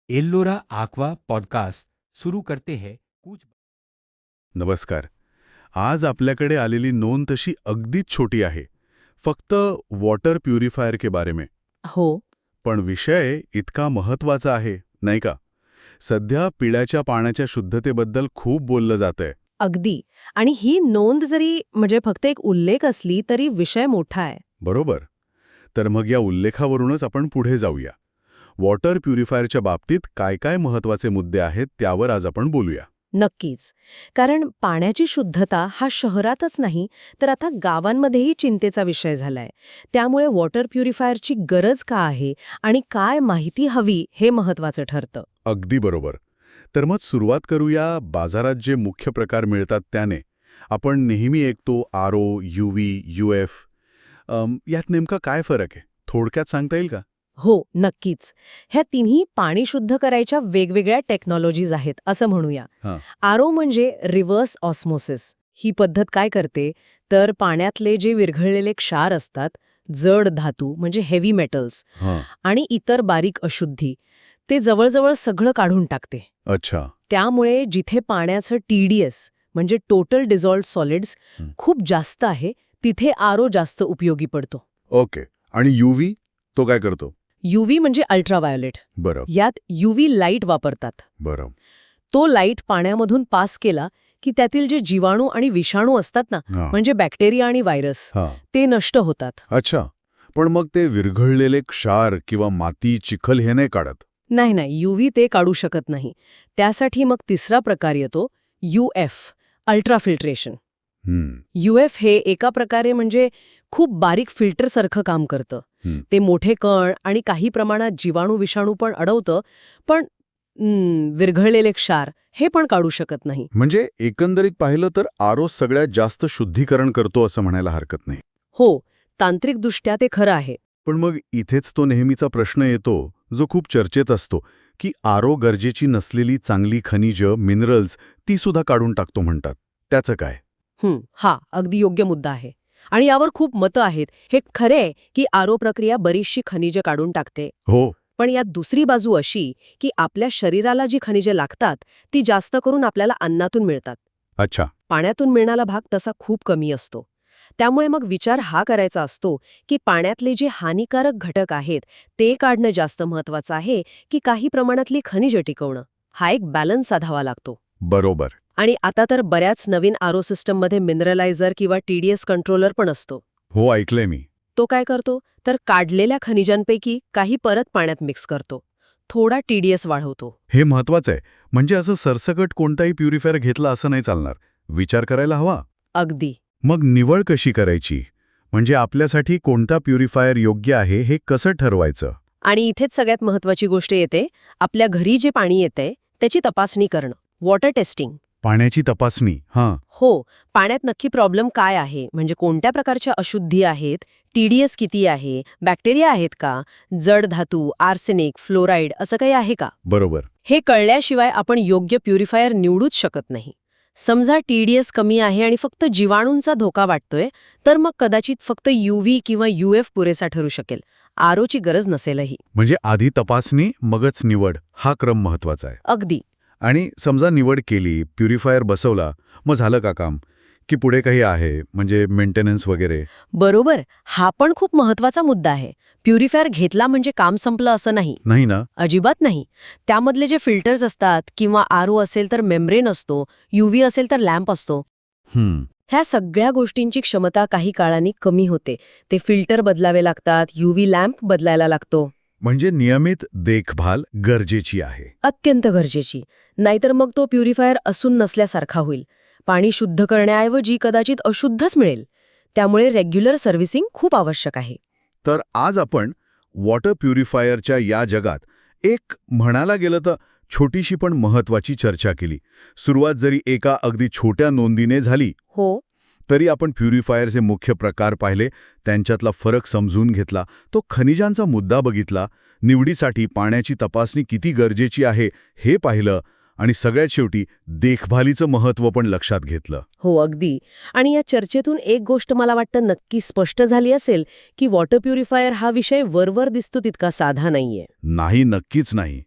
Ellora आक्वा podcast सुरू करते हैं कुछ। नमस्कार. आज आपल्याकडे आलेली नोंद तशी अगदीच छोटी आहे. फक्त वॉटर प्युरिफायर के बारे में. हो. पण विषय इतका महत्वाचा आहे, नाही का? सध्या पिण्याच्या पाण्याच्या शुद्धतेबद्दल खूप बोललं जातंय. अगदी. आणि ही नोंद जरी फक्त एक उल्लेख असली तरी विषय मोठा आहे. बरोबर. तर मग या उल्लेखावरूनच आपण पुढे जाऊया. वॉटर प्युरिफायरच्या बाबतीत काय काय महत्वाचे मुद्दे आहेत त्यावर आज आपण बोलूया. नक्कीच. कारण पाण्याची शुद्धता हा शहरातच नाही तर आता गावांमध्येही चिंतेचा विषय झालाय. त्यामुळे वॉटर प्युरिफायरची गरज का आहे आणि काय माहिती हवी हे महत्वाचं ठरतं. अगदी बरोबर. तर मग सुरुवात करूया बाजारात जे मुख्य प्रकार मिळतात त्याने. आपण नेहमी ऐकतो आरओ, यूव्ही, यूएफ. यात नेमका काय फरक आहे? थोडक्यात सांगता येईल का? हो, नक्कीच. ह्या तिन्ही पाणी शुद्ध करायच्या वेगवेगळ्या टेक्नॉलॉजीज आहेत असं म्हणूया. हां. आरओ म्हणजे रिव्हर्स ऑस्मोसिस. ही पद्धत काय करते तर पाण्यातले जे विरघळलेले क्षार असतात, जड धातू म्हणजे हेवी मेटल्स हां. आणि इतर बारीक अशुद्धी, ते जवळजवळ सगळं काढून टाकते. अच्छा. त्यामुळे जिथे पाण्याचं TDS म्हणजे टोटल डिझॉल्व्ड सॉलिड्स खूप जास्त आहे तिथे आरओ जास्त उपयोगी पडतो. ओके. आणि यूव्ही तो काय करतो? यूव्ही म्हणजे अल्ट्राव्हायोलेट. बरं. यात यूव्ही लाईट वापरतात. बरं. तो लाईट पाण्यामधून पास केला की त्यातील जे जीवाणू आणि विषाणू असतात ना, हां. म्हणजे बॅक्टेरिया आणि व्हायरस, हां. ते नष्ट होतात. अच्छा. पण मग ते विरघळलेले क्षार किंवा माती, चिखल हे नाही काढत? नाही, यूव्ही ते काढू शकत नाही. त्यासाठी मग तिसरा प्रकार येतो UF, अल्ट्राफिल्ट्रेशन. UF हे एका प्रकारे खूप बारीक फिल्टरसारखं काम करतं. ते मोठे कण आणि काही प्रमाणात जीवाणू विषाणू पण अडवतं, पण विरघळलेले क्षार हे पण काढू शकत नाही. म्हणजे एकंदरीत पाहिलं तर आरओ सगळ्यात जास्त शुद्धीकरण करतो असं म्हणायला हरकत नाही. हो, तांत्रिकदृष्ट्या ते खरं आहे. पण मग इथेच तो नेहमीचा प्रश्न येतो जो खूप चर्चेत असतो की आरओ गरजेची नसलेली चांगली खनिजं, मिनरल्स ती सुद्धा काढून टाकतो म्हणतात. त्याचं काय? हा अगदी योग्य मुद्दा आहे. आणि यावर खूप मतं आहेत. हे खरे आहे की आरओ प्रक्रिया बरीचशी खनिजं काढून टाकते. हो. पण यात दुसरी बाजू अशी की आपल्या शरीराला जी खनिजं लागतात ती जास्त करून आपल्याला अन्नातून मिळतात. अच्छा. पाण्यातून मिळणारा भाग तसा खूप कमी असतो. त्यामुळे मग विचार हा करायचा असतो की पाण्यातले जे हानिकारक घटक आहेत ते काढणं जास्त महत्वाचं आहे की काही प्रमाणातली खनिजं टिकवणं. हा एक बॅलन्स साधावा लागतो. बरोबर. आणि आता तर बऱ्याच नवीन आरओ सिस्टममध्ये मिनरलायझर किंवा TDS कंट्रोलर पण असतो. हो, ऐकलंय मी. तो काय करतो तर काढलेल्या खनिजांपैकी काही परत पाण्यात मिक्स करतो. थोडा TDS वाढवतो. हे महत्वाचं आहे. म्हणजे असं सरसकट कोणताही प्युरिफायर घेतला असं नाही चालणार. विचार करायला हवा. अगदी. मग निवड कशी करायची? म्हणजे आपल्यासाठी कोणता प्युरिफायर योग्य आहे हे कसं ठरवायचं? आणि इथेच सगळ्यात महत्वाची गोष्ट येते. आपल्या घरी जे पाणी येतंय त्याची तपासणी करणं. Water testing. पाण्याची तपासणी. हां. हो, पाण्यात नक्की प्रॉब्लेम काय आहे, म्हणजे कोणत्या प्रकारच्या अशुद्धी आहेत, TDS किती आहे, बॅक्टेरिया आहेत का, जड धातू, आर्सेनिक, फ्लोराईड असं काही आहे का. बरोबर. हे कळल्याशिवाय आपण योग्य प्युरिफायर निवडूच शकत नाही. समजा TDS कमी आहे आणि फक्त जीवाणूंचा धोका वाटतोय तर मग कदाचित फक्त UV किंवा UF पुरेसा ठरू शकेल. आरओची गरज नसेलही. म्हणजे आधी तपासणी मगच निवड हा क्रम महत्वाचा आहे. अगदी. आणि समजा निवड केली, प्युरिफायर बसवला, मग झालं का काम? की पुढे काही आहे म्हणजे मेंटेनन्स वगैरे? बरोबर. हा पण खूप महत्वाचा मुद्दा आहे. प्युरिफायर घेतला म्हणजे काम संपलं असं नाही. नाही ना? अजिबात नाही. त्यामधले जे फिल्टर्स असतात किंवा आरओ असेल तर मेम्ब्रेन असतो, UV असेल तर लॅम्प असतो. ह्या सगळ्या गोष्टींची क्षमता काही काळाने कमी होते. ते फिल्टर बदलावे लागतात, UV लॅम्प बदलायला लागतो. म्हणजे नियमित देखभाल गरजेची आहे. अत्यंत गरजेची. नाहीतर मग तो प्युरिफायर असून नसल्यासारखा होईल. पाणी शुद्ध करण्याऐवजी कदाचित अशुद्धच मिळेल. त्यामुळे रेग्युलर सर्व्हिसिंग खूप आवश्यक आहे. तर आज आपण वॉटर प्युरिफायरच्या या जगात एक म्हणायला गेलं तर छोटीशी पण महत्वाची चर्चा केली. सुरुवात जरी एका अगदी छोट्या नोंदीने झाली हो, तरी आपण प्युरिफायरचे मुख्य प्रकार पाहिले, त्यांच्यातला फरक समजून घेतला, तो खनिजांचा मुद्दा बघितला, निवडीसाठी पाण्याची तपासणी किती गरजेची आहे हे पाहिलं आणि सगळ्यात शेवटी देखभालीचं महत्त्व पण लक्षात घेतलं. हो, अगदी. आणि या चर्चेतून एक गोष्ट मला वाटतं नक्की स्पष्ट झाली असेल की वॉटर प्युरिफायर हा विषय वरवर दिसतो तितका साधा नाहीये. नाही, नक्कीच नाही.